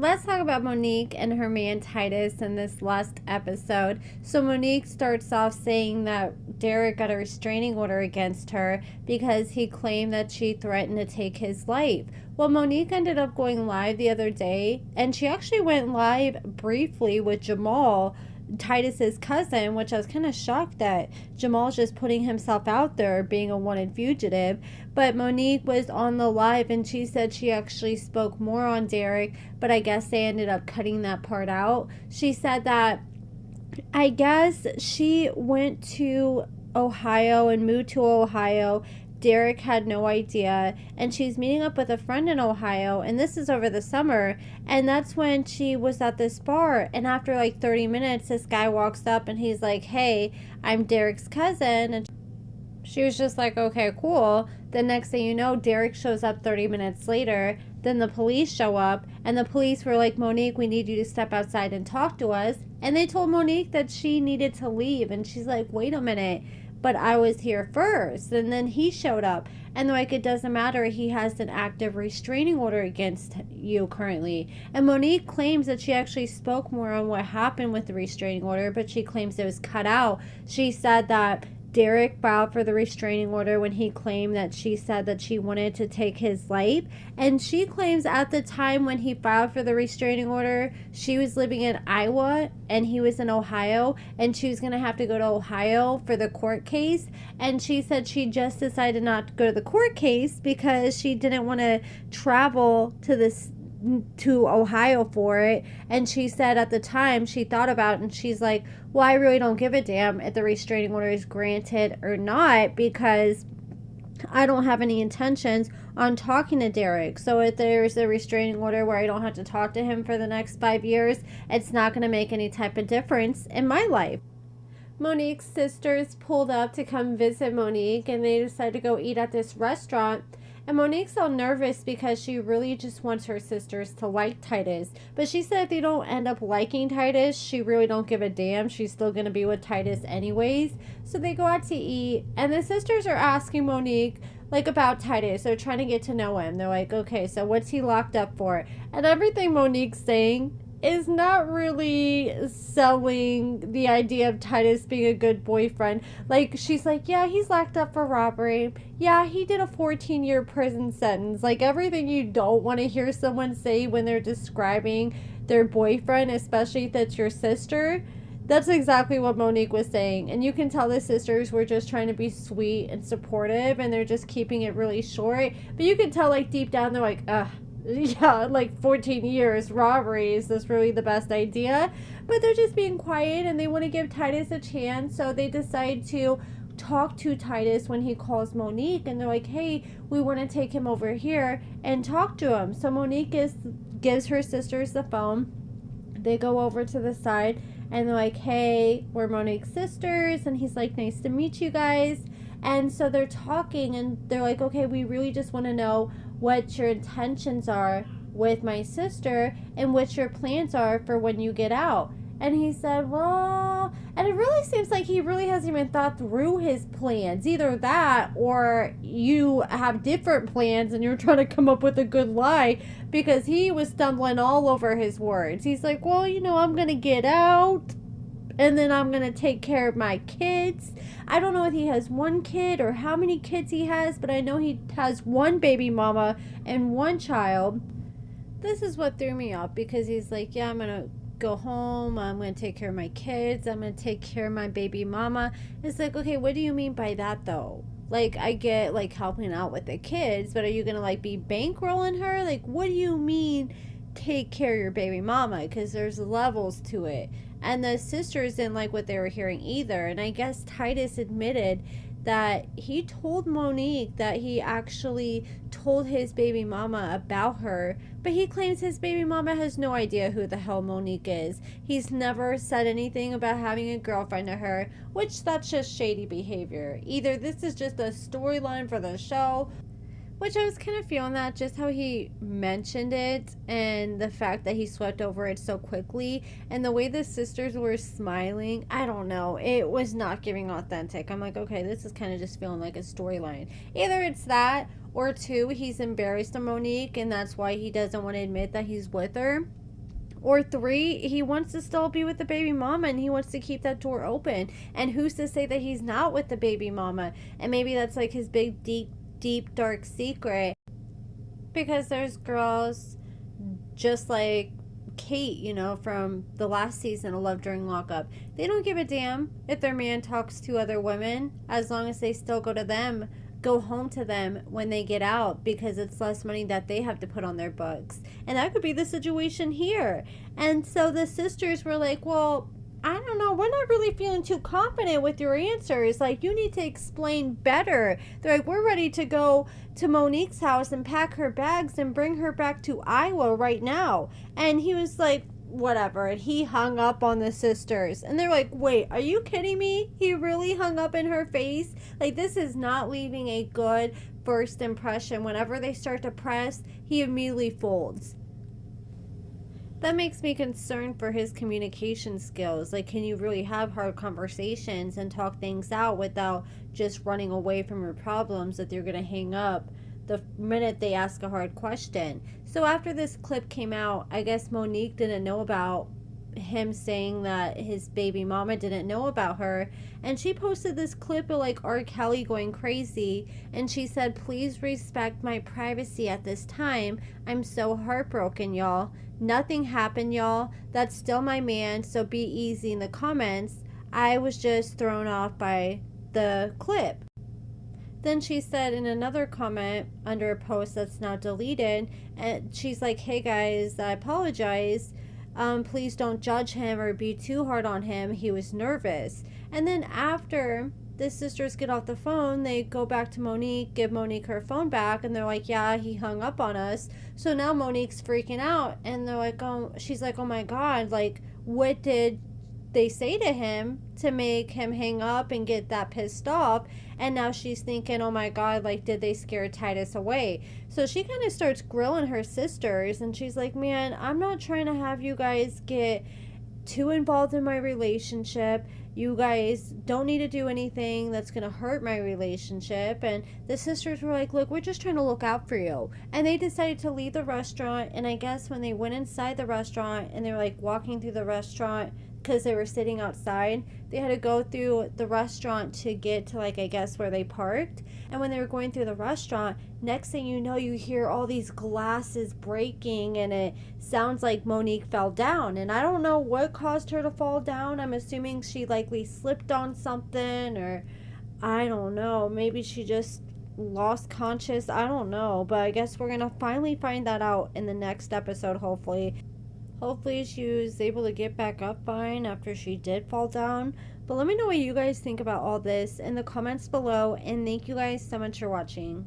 let's talk about Monique and her man Titus in this last episode. So Monique starts off saying that Derek got a restraining order against her because he claimed that she threatened to take his life. Well, Monique ended up going live the other day, and she actually went live briefly with Jamal, Titus's cousin, which I was kind of shocked that Jamal's just putting himself out there being a wanted fugitive. But Monique was on the live and she said she actually spoke more on Derek, but I guess they ended up cutting that part out. She said that I guess she went to Ohio and moved to Ohio. Derek had no idea, and she's meeting up with a friend in Ohio, and this is over the summer, and that's when she was at this bar, and after like 30 minutes this guy walks up and he's like, hey, I'm Derek's cousin, and she was just like, okay, cool. The next thing you know, Derek shows up 30 minutes later. Then the police show up, and the police were like, Monique, we need you to step outside and talk to us. And they told Monique that she needed to leave, and she's like, wait a minute, but I was here first. And then he showed up, and they're like, it doesn't matter, he has an active restraining order against you currently. And Monique claims that she actually spoke more on what happened with the restraining order, but she claims it was cut out. She said that Derek filed for the restraining order when he claimed that she said that she wanted to take his life. And she claims at the time when he filed for the restraining order, she was living in Iowa and he was in Ohio, and she was going to have to go to Ohio for the court case. And she said she just decided not to go to the court case because she didn't want to travel to Ohio for it. And she said at the time she thought about it, and she's like, well, I really don't give a damn if the restraining order is granted or not, because I don't have any intentions on talking to Derek. So if there's a restraining order where I don't have to talk to him for the next 5 years, it's not going to make any type of difference in my life. Monique's sisters pulled up to come visit Monique, and they decided to go eat at this restaurant. And Monique's so nervous because she really just wants her sisters to like Titus. But she said if they don't end up liking Titus, she really don't give a damn. She's still going to be with Titus anyways. So they go out to eat, and the sisters are asking Monique like about Titus. They're trying to get to know him. They're like, okay, so what's he locked up for? And everything Monique's saying is not really selling the idea of Titus being a good boyfriend. Like, she's like, yeah, he's locked up for robbery. Yeah, he did a 14-year prison sentence. Like, everything you don't want to hear someone say when they're describing their boyfriend, especially if it's your sister. That's exactly what Monique was saying. And you can tell the sisters were just trying to be sweet and supportive, and they're just keeping it really short. But you can tell, like, deep down, they're like, ugh. Yeah, like 14 years, robbery, is this really the best idea? But they're just being quiet, and they want to give Titus a chance, so they decide to talk to Titus when he calls Monique, and they're like, hey, we want to take him over here and talk to him. So Monique gives her sisters the phone. They go over to the side, and they're like, hey, we're Monique's sisters, and he's like, nice to meet you guys. And so they're talking, and they're like, okay, we really just want to know what your intentions are with my sister and what your plans are for when you get out. And he said, well, and it really seems like he really hasn't even thought through his plans. Either that, or you have different plans and you're trying to come up with a good lie, because he was stumbling all over his words. He's like, well, I'm going to get out, and then I'm going to take care of my kids. I don't know if he has one kid or how many kids he has, but I know he has one baby mama and one child. This is what threw me off, because he's like, yeah, I'm going to go home. I'm going to take care of my kids. I'm going to take care of my baby mama. It's like, okay, what do you mean by that, though? Like, I get, like, helping out with the kids, but are you going to, like, be bankrolling her? Like, what do you mean take care of your baby mama? Because there's levels to it. And the sisters didn't like what they were hearing either. And I guess Titus admitted that he told Monique that he actually told his baby mama about her, but he claims his baby mama has no idea who the hell Monique is. He's never said anything about having a girlfriend to her, which that's just shady behavior. Either this is just a storyline for the show, which I was kind of feeling that, just how he mentioned it and the fact that he swept over it so quickly, and the way the sisters were smiling, I don't know, it was not giving authentic. I'm like, okay, this is kind of just feeling like a storyline. Either it's that, or two, he's embarrassed of Monique, and that's why he doesn't want to admit that he's with her. Or 3, he wants to still be with the baby mama and he wants to keep that door open. And who's to say that he's not with the baby mama? And maybe that's like his big, deep, dark secret. Because there's girls just like Kate, you know, from the last season of Love During Lockup. They don't give a damn if their man talks to other women as long as they still go home to them when they get out, because it's less money that they have to put on their books. And that could be the situation here. And so the sisters were like, well, I don't know, we're not really feeling too confident with your answers. Like, you need to explain better. They're like, we're ready to go to Monique's house and pack her bags and bring her back to Iowa right now. And he was like, whatever. And he hung up on the sisters. And they're like, wait, are you kidding me? He really hung up in her face? Like, this is not leaving a good first impression. Whenever they start to press, he immediately folds. That makes me concerned for his communication skills. Like, can you really have hard conversations and talk things out without just running away from your problems that you're going to hang up the minute they ask a hard question? So after this clip came out, I guess Monique didn't know about him saying that his baby mama didn't know about her, and she posted this clip of like R. Kelly going crazy, and she said, please respect my privacy at this time. I'm so heartbroken, y'all. Nothing happened, y'all. That's still my man, so be easy in the comments. I was just thrown off by the clip. Then she said in another comment under a post that's now deleted, and she's like, hey guys, I apologize. Please don't judge him or be too hard on him. He was nervous. And then after the sisters get off the phone, they go back to Monique, give Monique her phone back, and they're like, yeah, he hung up on us. So now Monique's freaking out, and they're like, oh, she's like, oh my God, like, what did they say to him to make him hang up and get that pissed off? And now she's thinking, oh my God, like, did they scare Titus away? So she kind of starts grilling her sisters, and she's like, man, I'm not trying to have you guys get too involved in my relationship. You guys don't need to do anything that's going to hurt my relationship. And the sisters were like, look, we're just trying to look out for you. And they decided to leave the restaurant. And I guess when they went inside the restaurant and they were like walking through the restaurant, because they were sitting outside, they had to go through the restaurant to get to, like, I guess where they parked. And when they were going through the restaurant, next thing you know, you hear all these glasses breaking, and it sounds like Monique fell down. And I don't know what caused her to fall down. I'm assuming she likely slipped on something, or I don't know, maybe she just lost conscious. I don't know, but I guess we're gonna finally find that out in the next episode, hopefully. Hopefully she was able to get back up fine after she did fall down. But let me know what you guys think about all this in the comments below. And thank you guys so much for watching.